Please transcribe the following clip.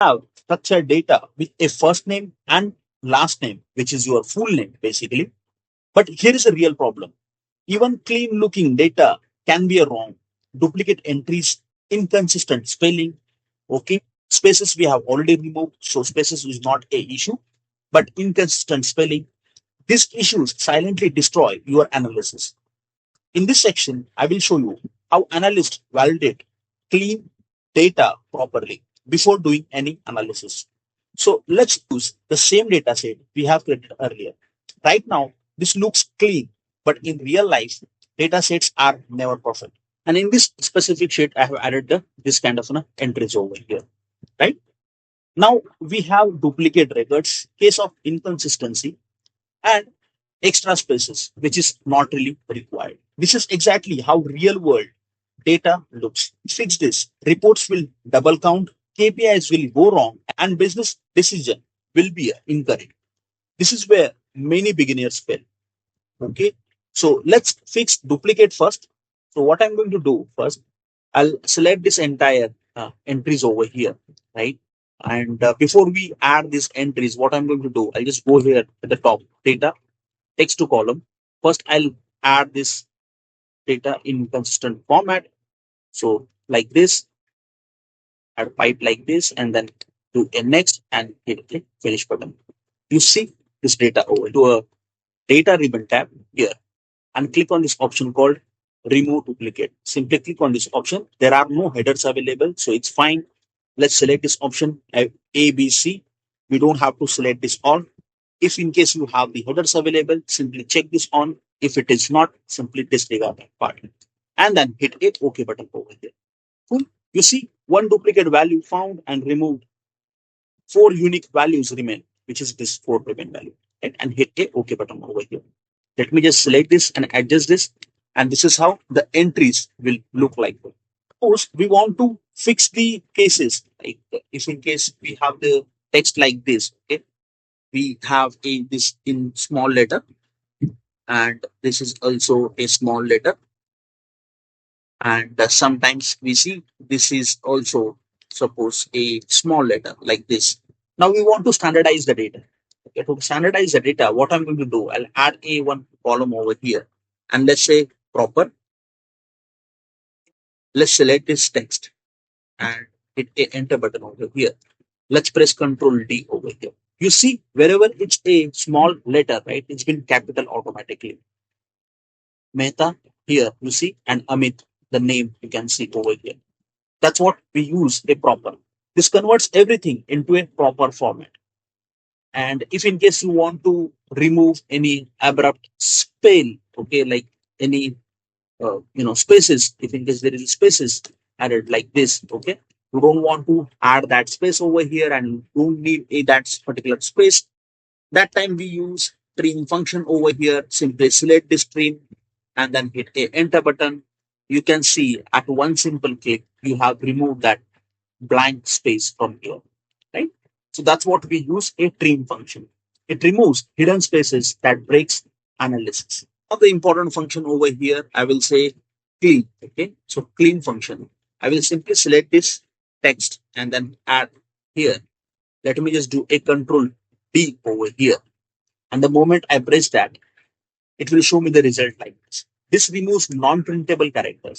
have structured data with a first name and last name, which is your full name basically. But here is a real problem. Even clean looking data can be a wrong. Duplicate entries, inconsistent spelling, okay. Spaces we have already removed, so spaces is not a issue, but inconsistent spelling. These issues silently destroy your analysis. In this section, I will show you how analysts validate clean data properly before doing any analysis. So let's use the same data set we have created earlier. Right now, this looks clean, but in real life, data sets are never perfect. And in this specific sheet, I have added this kind of entries over here, right? Now we have duplicate records, case of inconsistency, and extra spaces, which is not really required. This is exactly how real world data looks. Fix this. Reports will double count, KPIs will go wrong, and business decision will be incorrect. This is where many beginners fail. Okay. So let's fix duplicate first. So what I'm going to do first, I'll select this entire entries over here, right? And before we add these entries, what I'm going to do, I'll just go here at the top, data, text to column. First, I'll add this data in consistent format. So like this, add pipe like this, and then do a next and hit the finish button. You see this data over to a data ribbon tab here and click on this option called remove duplicate. Simply click on this option. There are no headers available, so it's fine. Let's select this option A, B, C. We don't have to select this all. If in case you have the headers available, simply check this on. If it is not, simply disregard that part. And then hit a OK button over here. Cool. You see one duplicate value found and removed. 4 unique values remain, which is this 4 remain value. Right? And hit a OK button over here. Let me just select this and adjust this. And this is how the entries will look like. Suppose we want to fix the cases. Like if in case we have the text like this, okay, we have this in small letter, and this is also a small letter, and sometimes we see this is also suppose a small letter like this. Now we want to standardize the data. Okay, to standardize the data, what I'm going to do, I'll add a one column over here, and let's say proper. Let's select this text and hit a enter button over here. Let's press Control D over here. You see, wherever it's a small letter, right, it's been capital automatically. Mehta here, you see, and Amit, the name you can see over here. That's what we use a proper. This converts everything into a proper format. And if in case you want to remove any abrupt spell, okay, like any spaces, if in case there is spaces added like this, okay, you don't want to add that space over here and you don't need that particular space. That time we use trim function over here. Simply select this trim and then hit a enter button. You can see at one simple click you have removed that blank space from here, right? So that's what we use a trim function. It removes hidden spaces that breaks analysis. Now the important function over here, I will say clean. Okay, so clean function. I will simply select this text and then add here. Let me just do a control D over here. And the moment I press that, it will show me the result like this. This removes non-printable characters.